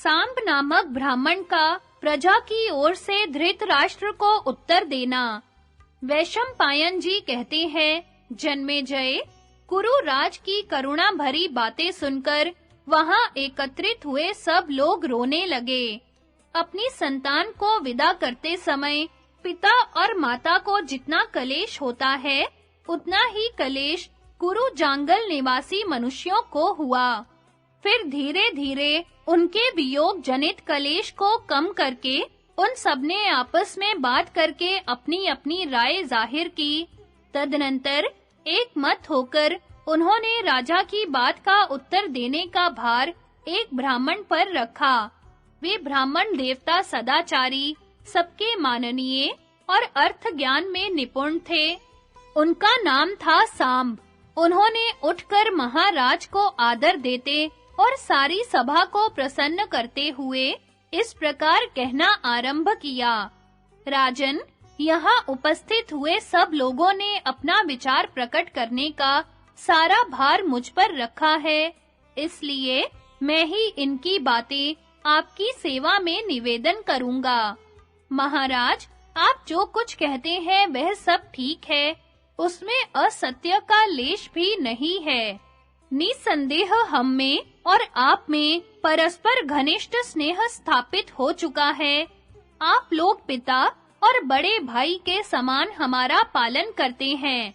सांब नामक ब्राह्मण का प्रजा की ओर से धृतराष्ट्र को उत्तर देना। वैशंपायन जी कहते हैं, जन्मेजय, कुरुराज की करुणा भरी बातें सुनकर वहां एकत्रित हुए सब लोग रोने लगे। अपनी संतान को विदा करते समय पिता और माता को जितना कलेश होता है, उतना ही कलेश कुरु जांगल निवासी मनुष्यों को हुआ। फिर धीरे-धीरे उनके वियोग जनित कलेश को कम करके उन सबने आपस में बात करके अपनी-अपनी राय जाहिर की। तदनंतर एक मत होकर उन्होंने राजा की बात का उत्तर देने का भार एक ब्राह्मण पर रखा। वे ब्राह्मण देवता सदाचारी, सबके माननीय और अर्थ ज्ञान में निपुण थे। उनका नाम था सांब। उन्होंने उठकर महाराज को आदर देते और सारी सभा को प्रसन्न करते हुए इस प्रकार कहना आरंभ किया। राजन, यहाँ उपस्थित हुए सब लोगों ने अपना विचार प्रकट करने का सारा भार मुझ पर रखा है, इसलिए मैं ही इनकी बातें आपकी सेवा में निवेदन करूंगा। महाराज, आप जो कुछ कहते हैं वह सब ठीक है, उसमें असत्य का लेश भी नहीं है। निसंदेह हम में और आप में परस्पर घनिष्ठ स्नेह स्थापित हो चुका है। आप लोग पिता और बड़े भाई के समान हमारा पालन करते हैं।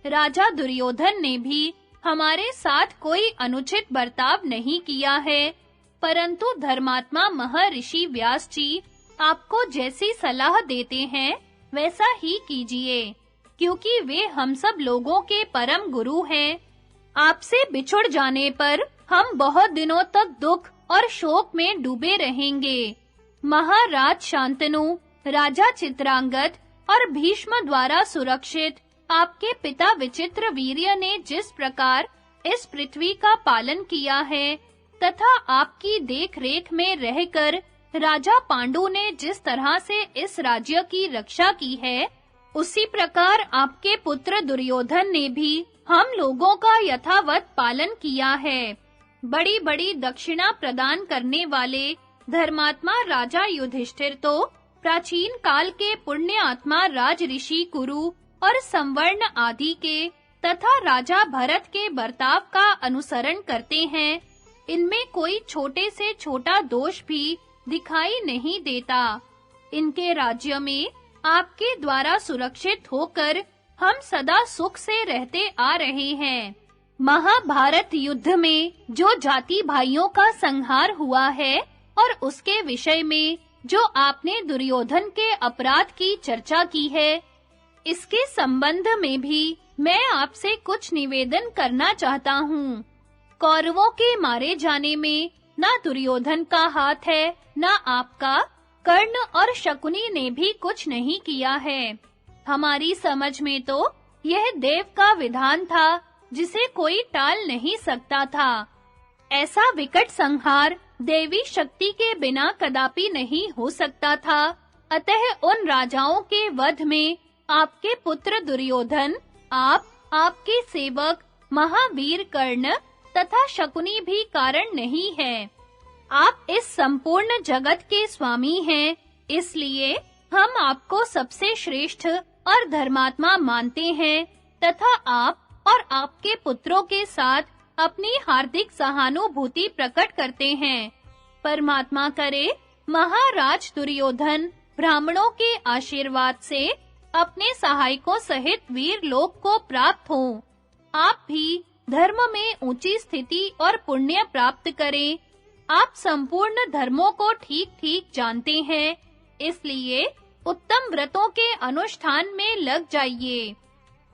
राजा दुर्योधन ने भी हमारे साथ कोई अनुचित बर्ताव नहीं किया है, परंतु धर्मात्मा महर्षि व्यास जी आपको जैसी सलाह देते हैं वैसा ही कीजिए, क्योंकि वे हम सब लोगों के परम गुरु हैं। आपसे बिछुड़ जाने पर हम बहुत दिनों तक दुख और शोक में डूबे रहेंगे। महाराज शांतनु, राजा चित्रांगद और भीष्म द्वारा सुरक्षित आपके पिता विचित्रवीर्य ने जिस प्रकार इस पृथ्वी का पालन किया है तथा आपकी देख-रेख में रहकर राजा पांडु ने जिस तरह से इस राज्य की रक्षा की है, उसी प्रकार आपके पुत्र दुर्योधन ने भी हम लोगों का यथावत पालन किया है। बड़ी-बड़ी दक्षिणा प्रदान करने वाले धर्मात्मा राजा युधिष्ठिर तो प्राचीन काल के पुण्य आत्मा राज ऋषि कुरु और संवर्ण आदि के तथा राजा भरत के बर्ताव का अनुसरण करते हैं। इनमें कोई छोटे से छोटा दोष भी दिखाई नहीं देता। इनके राज्य में आपके द्वारा सुरक्षित होकर हम सदा सुख से रहते आ रहे हैं। महाभारत युद्ध में जो जाति भाइयों का संहार हुआ है और उसके विषय में जो आपने दुर्योधन के अपराध की चर्चा की है, इसके संबंध में भी मैं आपसे कुछ निवेदन करना चाहता हूँ। कौरवों के मारे जाने में ना दुर्योधन का हाथ है, ना आपका। कर्ण और शकुनी ने भी कुछ नहीं किया है। हमारी समझ में तो यह देव का विधान था, जिसे कोई टाल नहीं सकता था। ऐसा विकट संहार देवी शक्ति के बिना कदापि नहीं हो सकता था। अतः उन राजाओं के वध में आपके पुत्र दुर्योधन, आपके सेवक महावीर कर्ण तथा शकुनी भी कारण नहीं है। आप इस संपूर्ण जगत के स्वामी हैं, इसलिए हम आपको सबसे श्रेष्ठ और धर्मात्मा मानते हैं तथा आप और आपके पुत्रों के साथ अपनी हार्दिक सहानुभूति प्रकट करते हैं। परमात्मा करे महाराज दुर्योधन ब्राह्मणों के आशीर्वाद से अपने सहायकों सहित वीर लोक को प्राप्त हों। आप भी धर्म में ऊंची स्थिति और पुण्य प्राप्त करें। आप संपूर्ण धर्मों को ठीक-ठीक जानते हैं, इसलिए उत्तम व्रतों के अनुष्ठान में लग जाइए।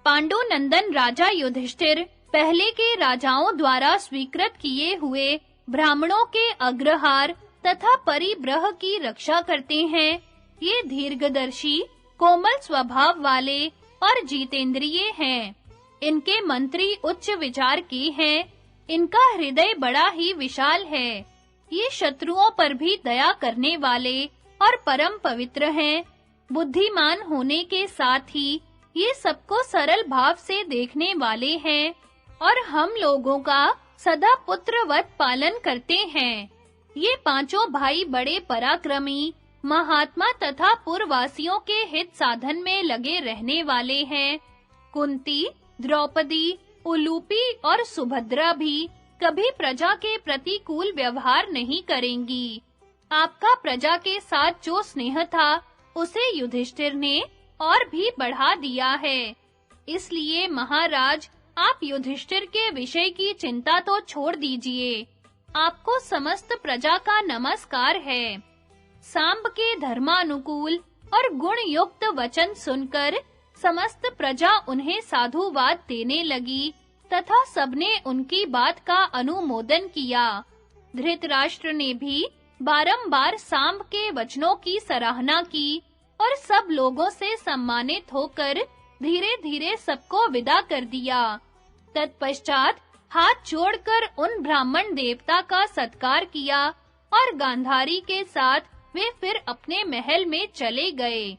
पांडु नंदन राजा युधिष्ठिर पहले के राजाओं द्वारा स्वीकृत किए हुए ब्राह्मणों के अग्रहार तथा परिब्रह की रक्षा करते हैं। ये दीर्घदर्शी, कोमल स्वभाव वाले और जितेंद्रिय हैं। इनके मंत्री उच्च विचार के हैं। इनका हृदय बड़ा ही विशाल है। ये शत्रुओं पर भी दया करने वाले और परम पवित्र हैं। बुद्धिमान होने के साथ ही ये सबको सरल भाव से देखने वाले हैं और हम लोगों का सदा पुत्रवत पालन करते हैं। ये पांचों भाई बड़े पराक्रमी, महात्मा तथा पुरवासियों के हित साधन में लगे रहने वाले हैं। कुंती, द्रौपदी, उलूपी और सुभद्रा भी कभी प्रजा के प्रतिकूल व्यवहार नहीं करेंगी। आपका प्रजा के साथ जो स्नेह था, उसे युधिष्ठिर ने और भी बढ़ा दिया है। इसलिए महाराज, आप युधिष्ठिर के विषय की चिंता तो छोड़ दीजिए। आपको समस्त प्रजा का नमस्कार है। सांब के धर्मानुकूल और गुण युक्त वचन सुनकर समस्त प्रजा उन्हें साधुवाद देने लगी तथा सबने उनकी बात का अनुमोदन किया। धृतराष्ट्र ने भी बारंबार सांब के वचनों की सराहना की और सब लोगों से सम्मानित होकर धीरे-धीरे सबको विदा कर दिया। तत्पश्चात हाथ जोड़कर उन ब्राह्मण देवता का सत्कार किया और गांधारी के साथ वे फिर अपने महल में चले गए।